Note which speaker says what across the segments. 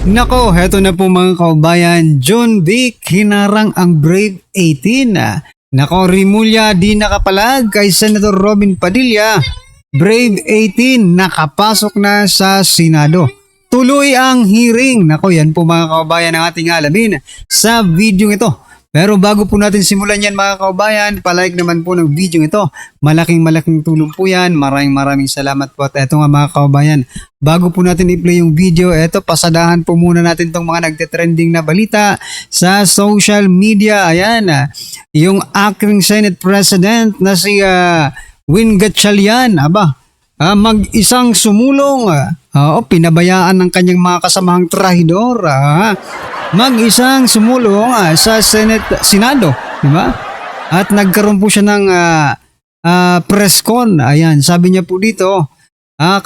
Speaker 1: Nako, heto na po mga kaubayan. John Vic hinarang ang Brave 18. Nako, Rimulya di nakapalag kay Senator Robin Padilla. Brave 18 nakapasok na sa Senado. Tuloy ang hearing. Nako, yan po mga kaubayan ang ating alamin sa video ito. Pero bago po natin simulan yan mga kaubayan, palike naman po ng video ito. Malaking tulong po yan. Maraming salamat po. At eto nga mga kaubayan, bago po natin i-play yung video, eto pasadahan po muna natin tong mga nagte-trending na balita sa social media. Ayan, yung acting Senate President na si Win Gatchalian, mag-isang sumulong, pinabayaan ng kanyang mga kasamahang trahidor, mag-isang sumulong sa Senado, di ba? At nagkaroon po siya ng press con. Ayan, sabi niya po dito,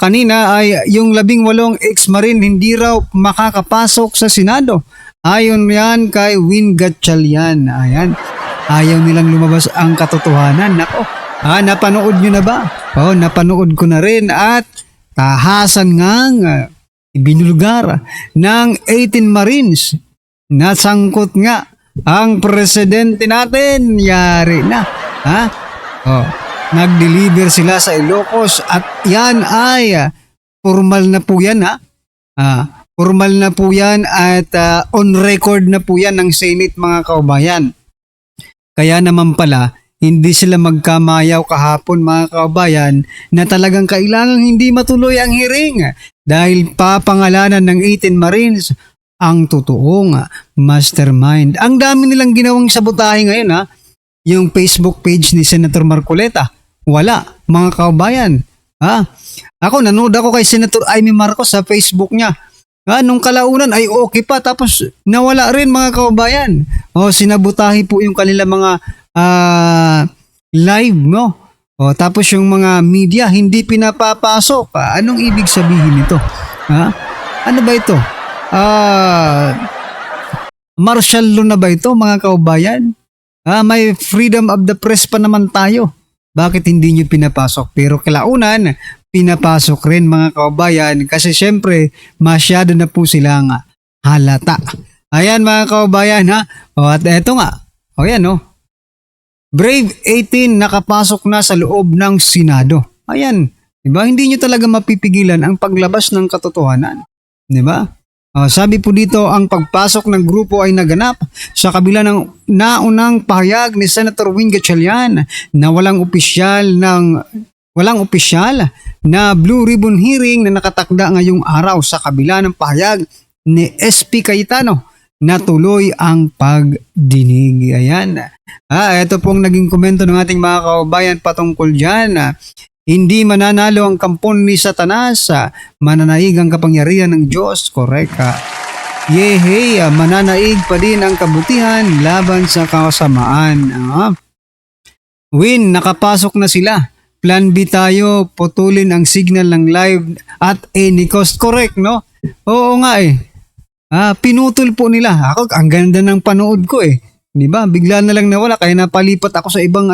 Speaker 1: kanina ay yung 18 ex-marine hindi raw makakapasok sa Senado. Ayon yan kay Win Gatchalian. Ayan, ayaw nilang lumabas ang katotohanan. Nako, napanood nyo na ba? Napanood ko na rin at tahasan ngang ibinulgar ng 18 Marines. Nasangkot nga ang presidente natin. Yari na. Nag-deliver sila sa Ilocos at yan ay formal na po yan. Formal na po yan at on record na po yan ng Senate mga kaubayan. Kaya naman pala, hindi sila magkamayaw kahapon mga kaubayan na talagang kailangang hindi matuloy ang hearing dahil papangalanan ng 18 Marines ang totoong mastermind. Ang dami nilang ginawang sabotahe ngayon yung Facebook page ni Senator Marcoleta. Wala mga kaubayan. Ako nanood ako kay Senator Amy Marcos sa Facebook niya. Nung kalaunan ay okay pa tapos nawala rin mga kaubayan. Sinabotahe po yung kanila mga live, no? Tapos yung mga media hindi pinapapasok. Anong ibig sabihin nito? Ano ba ito? Martial law na ba ito mga kaubayan? May freedom of the press pa naman tayo. Bakit hindi nyo pinapasok? Pero kalaunan, pinapasok rin mga kaubayan kasi syempre masyado na po silang halata. Ayan mga kaubayan at eto nga. Ayan Brave 18 nakapasok na sa loob ng Senado. Ayan, 'di ba? Hindi nyo talaga mapipigilan ang paglabas ng katotohanan, 'di ba? Sabi po dito, ang pagpasok ng grupo ay naganap sa kabila ng naunang pahayag ni Senator Win Gatchalian na walang opisyal na Blue Ribbon hearing na nakatakda ngayong araw sa kabila ng pahayag ni SP Cayetano na tuloy ang pagdinig. Ayan. Ito pong naging komento ng ating mga kaubayan patungkol dyan. Hindi mananalo ang kampon ni Satanas, mananaig ang kapangyarihan ng Diyos. Correct. Mananaig pa din ang kabutihan laban sa kasamaan. Win, nakapasok na sila. Plan B tayo, putulin ang signal ng live at any cost. Correct, no? Oo nga pinutol po nila. Ako, ang ganda ng panood ko Di ba? Bigla na lang nawala kaya napalipat ako sa ibang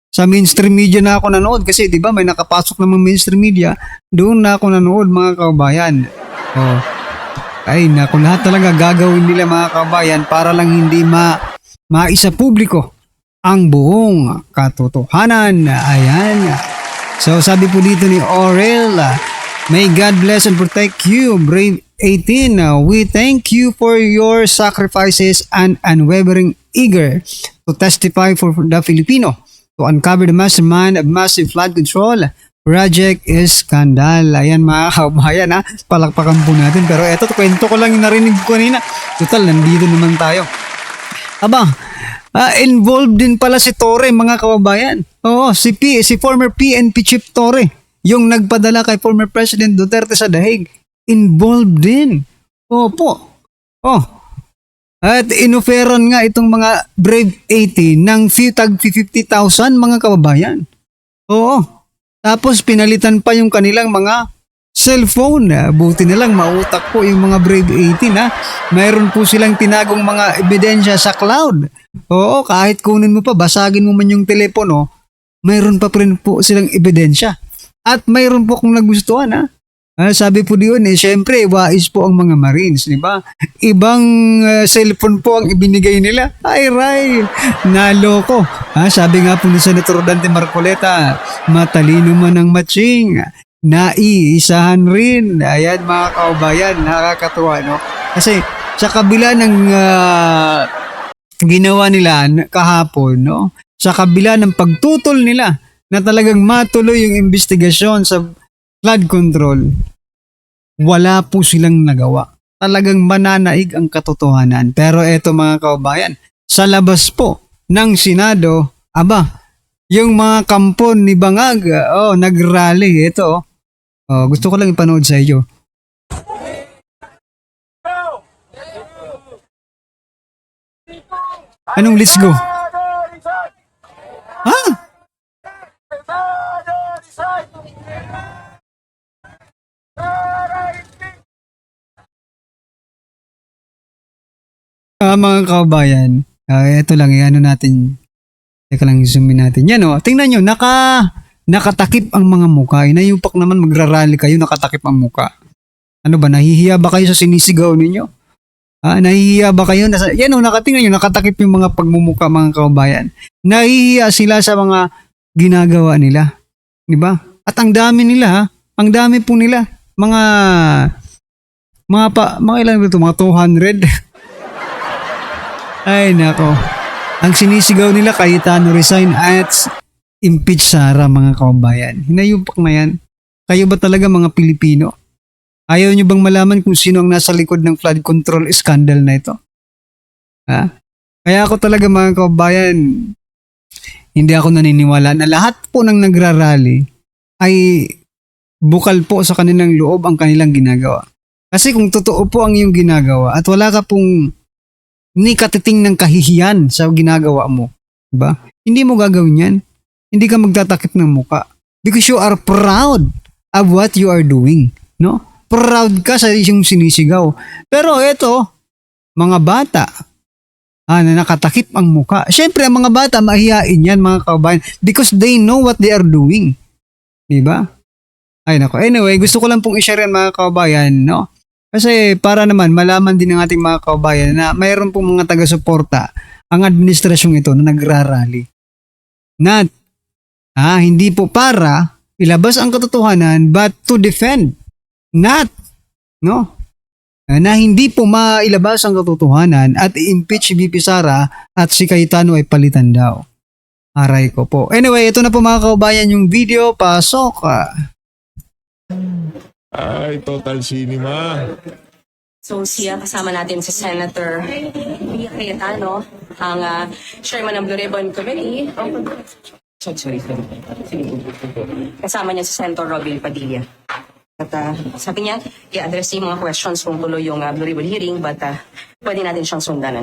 Speaker 1: sa mainstream media na ako nanood kasi 'di ba may nakapasok namang mainstream media, doon na ako nanood mga kaubayan. Ay naku, lahat talaga gagawin nila mga kaubayan para lang hindi maisa publiko ang buong katotohanan. Ayan. So sabi po dito ni Aurel, may God bless and protect you, Brave 18. We thank you for your sacrifices and unwavering eager to testify for the Filipino to uncover the mastermind of massive flood control Project Iskandal. Ayan mga kaubayan palakpakan po natin. Pero eto, kwento ko lang yung narinig ko kanina. Total, nandito naman tayo. Involved din pala si Torre mga kaubayan. Si former PNP Chief Torre, yung nagpadala kay former President Duterte sa Dahig. Involved din. Opo. At inoferan nga itong mga Brave 18 ng tag 50,000 mga kababayan. Tapos pinalitan pa yung kanilang mga cellphone. Buti na lang mautak po yung mga Brave 18 Mayroon po silang tinagong mga ebidensya sa cloud. Kahit kunin mo pa, basagin mo man yung telepono, mayroon pa rin po silang ebidensya. At mayroon po kung nagustuhan Sabi po diyon syempre, wais po ang mga Marines, di ba? Ibang cellphone po ang ibinigay nila. Ay, ray, naloko. Sabi nga po ni Senator Dante Marcoleta, matalino man ang matching, naiisahan rin. Ayan mga kaubayan, nakakatuwa, no? Kasi sa kabila ng ginawa nila kahapon, no? Sa kabila ng pagtutol nila na talagang matuloy yung investigasyon sa flood control, wala po silang nagawa. Talagang mananaig ang katotohanan. Pero eto mga kaubayan, sa labas po ng Senado, yung mga kampon ni Bangag, nagrally. Ito, gusto ko lang ipanood sa iyo. Anong let's go? Mga kaubayan, ito lang, natin. Teka lang, zoomin natin. Yan tingnan nyo, nakatakip ang mga muka. Inayupak naman, magrarally kayo, nakatakip ang muka. Ano ba, nahihiya ba kayo sa sinisigaw ninyo? Nahihiya ba kayo? Yan nakatingnan nyo, nakatakip yung mga pagmumuka, mga kaubayan. Nahihiya sila sa mga ginagawa nila. Diba? At ang dami nila, ang dami po nila. Mga ilan ba ito? Mga 200? Ay, nako. Ang sinisigaw nila, Cayetano resign at impeach Sara, mga kaubayan. Hinayupak na yan. Kayo ba talaga mga Pilipino? Ayaw nyo bang malaman kung sino ang nasa likod ng flood control scandal na ito? Kaya ako talaga mga kaubayan, hindi ako naniniwala na lahat po ng nagrarally ay bukal po sa kanilang loob ang kanilang ginagawa. Kasi kung totoo po ang iyong ginagawa at wala ka pong ni katiting ng kahihiyan sa ginagawa mo, diba? Hindi mo gagawin yan. Hindi ka magtatakip ng muka. Because you are proud of what you are doing. No? Proud ka sa iyong sinisigaw. Pero eto, mga bata, na nakatakip ang muka. Siyempre, ang mga bata, mahihain yan, mga kaubayan, because they know what they are doing. Diba? Ay, nako. Anyway, gusto ko lang pong i-share yan, mga kaubayan, no? Kasi para naman malaman din ng ating mga kaubayan na mayroon pong mga taga-suporta ang administrasyong ito na nagrarally. Not, hindi po para ilabas ang katotohanan but to defend. Not, no? Na hindi po mailabas ang katotohanan at i-impeach si VP Sara at si Cayetano ay palitan daw. Aray ko po. Anyway, ito na po mga kaubayan yung video. Pasok.
Speaker 2: Ay, total cinema.
Speaker 3: So siya kasama natin si Senator Pia Cayetano, ang chairman ng Blue Ribbon Committee. Sorry. Kasama niya si Senator Robin Padilla. At sabi niya, i-address niya yung mga questions kung tuloy yung Blue Ribbon hearing, but pwede natin siyang sundan.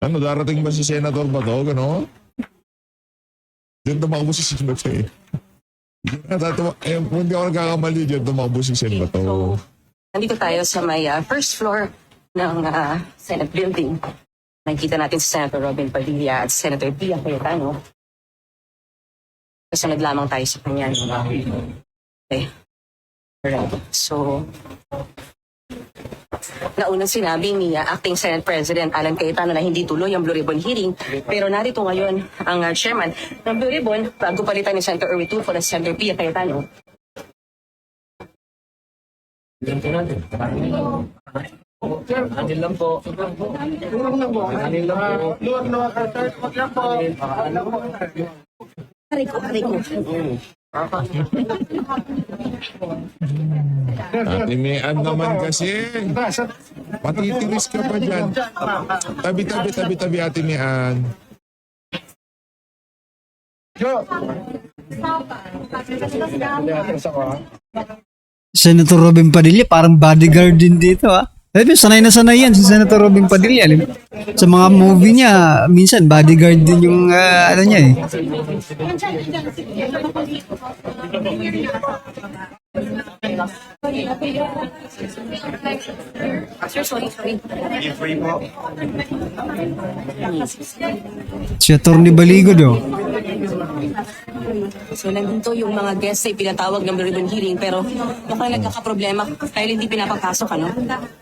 Speaker 2: Ano, darating ba si Senator Bato? Gano'n? Diyan tumakbo si Senator eh. Kung hindi ako nagkakamali, diyan tumakbo si Senator.
Speaker 3: So, nandito tayo sa may first floor ng Senate building. Nakikita natin si Senator Robin Padilla at Senator Pia Cayetano. Kasunod lamang tayo sa kanya. Okay. Alright. So, naunang sinabi ni Acting Senate President Alan Cayetano na hindi tuloy ang Blue Ribbon hearing, pero narito ngayon ang chairman ng Blue Ribbon bago palitan ni Senator Erwin Tulfo at Senator Pia Cayetano.
Speaker 4: Anil lang po. Anil lang po.
Speaker 3: Aray ko.
Speaker 2: Ate Mian naman kasi. Matitiris ka pa dyan. Tabi, Ate Mian.
Speaker 1: Senator Robin Padilla, parang bodyguard din dito sanay na sanay yan si Senator Robin Padilla. Sa mga movie niya, minsan bodyguard din yung niya eh.
Speaker 3: Sir, sorry.
Speaker 1: Si Atty. Baligod, oh.
Speaker 3: So, nandito yung mga guests ay pinatawag ng Blue Ribbon Hearing pero mukhang nagkakaproblema dahil hindi pinapapasok, ano?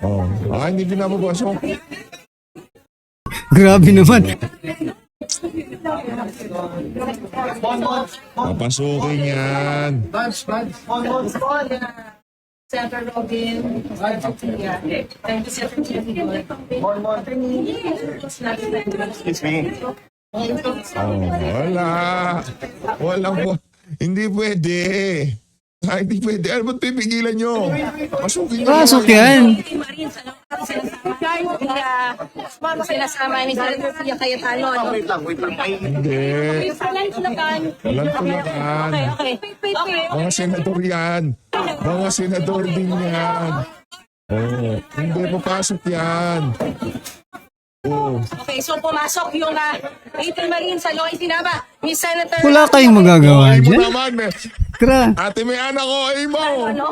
Speaker 2: Oh. Hindi pinapapasok.
Speaker 1: Grabe naman.
Speaker 2: Papasukin yan.
Speaker 3: Senator Robin. Thank you, Senator.
Speaker 2: Wala. Walang po. Hindi pwede. Hindi pwede. Ano ba't pipigilan nyo? Pasukin nyo.
Speaker 1: Pasok yan.
Speaker 3: Marines, ano? Sinasama ni Senator Pia Cayetano, ano?
Speaker 2: Hindi.
Speaker 3: Walang tulakan.
Speaker 2: Walang tulakan.
Speaker 3: Okay.
Speaker 2: Mga senador yan. Mga senador din yan. Oh, hindi papasok yan. Oh.
Speaker 3: Okay, so pumasok yung 18 Marines, ano? Isinama ni Senator...
Speaker 1: Wala kayong magagawa
Speaker 2: Ay mo
Speaker 1: dyan.
Speaker 2: naman. Ate, may anak ko. Ay mo.
Speaker 3: Ano?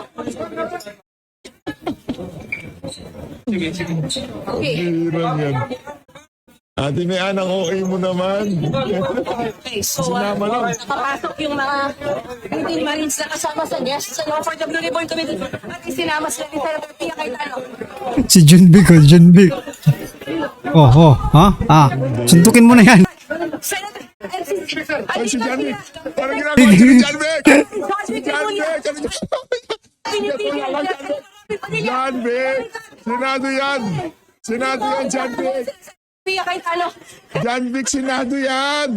Speaker 3: Okay.
Speaker 2: Hirang yan. Ate, may anak ko. Ay mo naman.
Speaker 3: Okay, so
Speaker 2: Sinama lang.
Speaker 3: nakapasok yung mga 18 Marines na kasama sa guests sa for the Blue Ribbon Committee at isinama sila ni Senator Pia Cayetano.
Speaker 1: Si John Vic, oh, John Vic. Oh, ha? Suntukin mo na yan.
Speaker 3: Senator...
Speaker 2: Ay, si John Vic. Parang ginagawa si John Vic. Si John Vic. John Vic. Senado yan. Senado yan, John Vic.
Speaker 3: Pia Cayetano.
Speaker 2: John Vic, Senado yan.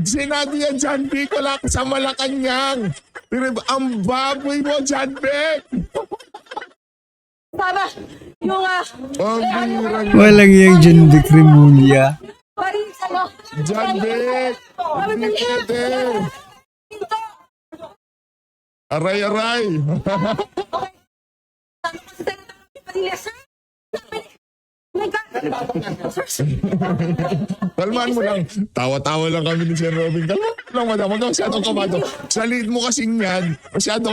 Speaker 2: Senado yan, John Vic. Wala ka sa Malacanang. Pero ang baboy mo, John Vic.
Speaker 3: Tama. Yung
Speaker 2: Ang bira niya.
Speaker 1: Walang yung John Vic Remulla.
Speaker 3: Marines, ano?
Speaker 2: John Vic. Hindi pwede. Aray-aray. Kalmaan mo lang. Tawa-tawa lang kami ni Sir Robin. Kalmaan mo lang, madam. Huwag ka masyadong kamado. Sa lead mo kasing yan, masyado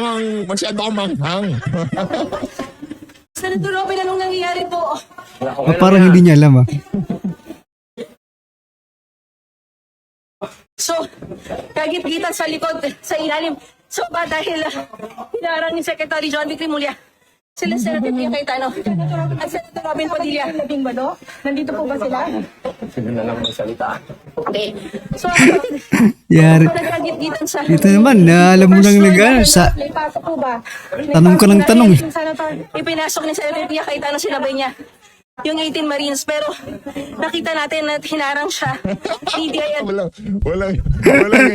Speaker 2: kang manghang.
Speaker 3: Senator Robin, anong nangyayari po?
Speaker 1: Parang hindi niya alam, ah.
Speaker 3: So, kagit-gitan sa likod, sa ilalim. So ba dahil hinarang ni Secretary John Vic Remulla, sila Senator Pia Cayetano at Senator Robin Padilla. Nabing ba do? Nandito po ba sila?
Speaker 4: Sino na lang magsalita?
Speaker 3: Okay. So,
Speaker 1: Yari.
Speaker 3: nagkagit-gitan sa...
Speaker 1: Dito naman, alam mo lang sa
Speaker 3: May pasok po ba?
Speaker 1: Tanong ka ng tanong, eh.
Speaker 3: Yung Senator, ipinasok ni Senator Pia Cayetano, sinabay niya yung 18 Marines, pero nakita natin na hinarang siya. DDI at
Speaker 2: Walang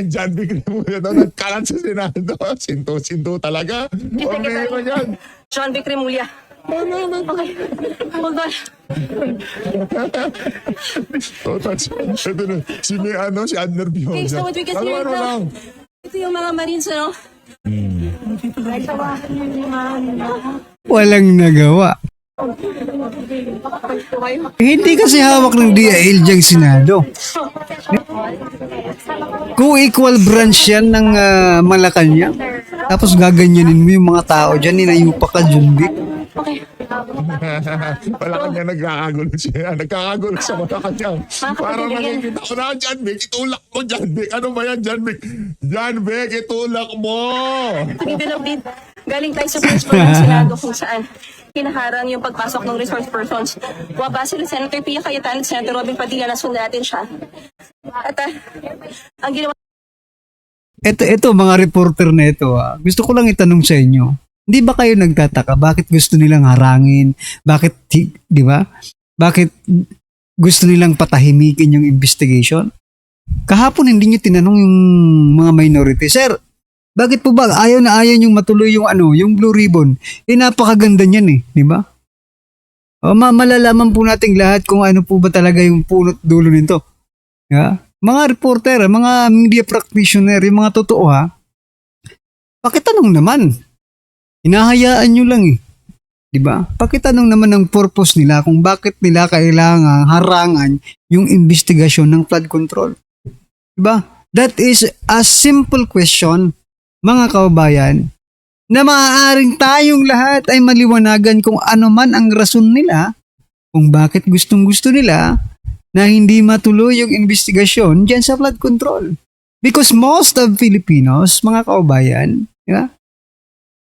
Speaker 2: yung John Vic Remulla daw nagkalat sa Senado. Sinto talaga. Ang biro yan.
Speaker 3: John Vic Remulla. Okay. Hold on.
Speaker 2: Ito na. Si Adner
Speaker 3: Okay,
Speaker 2: Bioza.
Speaker 3: so what we can see right now, ito yung mga Marines, ano?
Speaker 1: walang nagawa. Hindi kasi hawak ng DIL diyang Senado. Kung equal branch yan ng Malacanang, tapos gaganyanin mo yung mga tao dyan, ninayupa ka, John Vic.
Speaker 2: Wala kanya nagkakagulo siya. Nagkakagulo sa mata kanya. Parang nakikita ko na, John Vic, itulak mo, John Vic. Ano ba yan, John Vic? John Vic, itulak mo!
Speaker 3: Galing tayo sa first floor ng Senado kung saan kinaharang yung pagpasok ng resource persons. Waba sila Senator Pia Cayetano at Senator Robin Padilla, nasundan natin siya. At ang ginawa...
Speaker 1: Ito mga reporter na ito, gusto ko lang itanong sa inyo. Hindi ba kayo nagtataka bakit gusto nilang harangin? Bakit, di ba? Bakit gusto nilang patahimikin yung investigation? Kahapon hindi nyo tinanong yung mga minority. Sir, bakit po ba ayaw na ayaw yung matuloy yung yung Blue Ribbon? Napakaganda niyan eh, di ba? Malalaman po nating lahat kung ano po ba talaga yung punot dulo nito. Yeah? Mga reporter, mga media practitioner, yung mga totoo pakitanong naman. Hinahayaan nyo lang eh. Diba? Pakitanong naman ang purpose nila kung bakit nila kailangan harangan yung investigasyon ng flood control. Diba? That is a simple question, mga kababayan. na maaaring tayong lahat ay maliwanagan kung ano man ang rason nila kung bakit gustong-gusto nila na hindi matuloy yung investigasyon dyan sa flood control. Because most of Filipinos, mga kaubayan, yeah,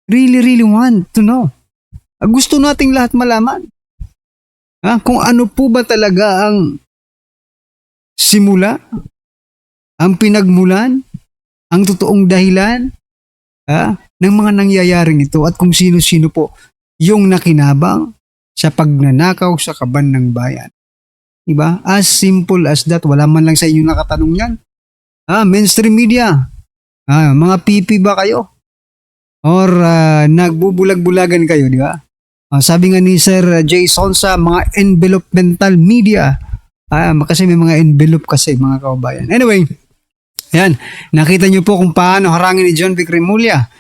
Speaker 1: really want to know. Gusto nating lahat malaman. Kung ano po ba talaga ang simula, ang pinagmulan, ang totoong dahilan ng mga nangyayaring ito at kung sino-sino po yung nakinabang sa pagnanakaw sa kaban ng bayan. Diba? As simple as that. Wala man lang sa inyo nakatanong yan. Mainstream media. Mga pipi ba kayo? Or nagbubulag-bulagan kayo, di ba? Sabi nga ni Sir Jay Sonsa, mga envelopmental media. Kasi may mga envelope kasi, mga kaubayan. Anyway, yan. Nakita niyo po kung paano harangin ni John Vic Remulla.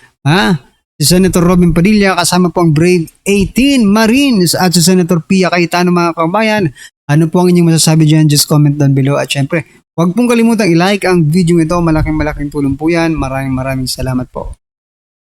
Speaker 1: Si Senator Robin Padilla kasama po ang Brave 18 Marines at si Senator Pia Cayetano, mga kaubayan. Ano po ang inyong masasabi dyan? Just comment down below. At syempre, huwag pong kalimutang i-like ang video ito. Malaking tulong po yan. Maraming salamat po.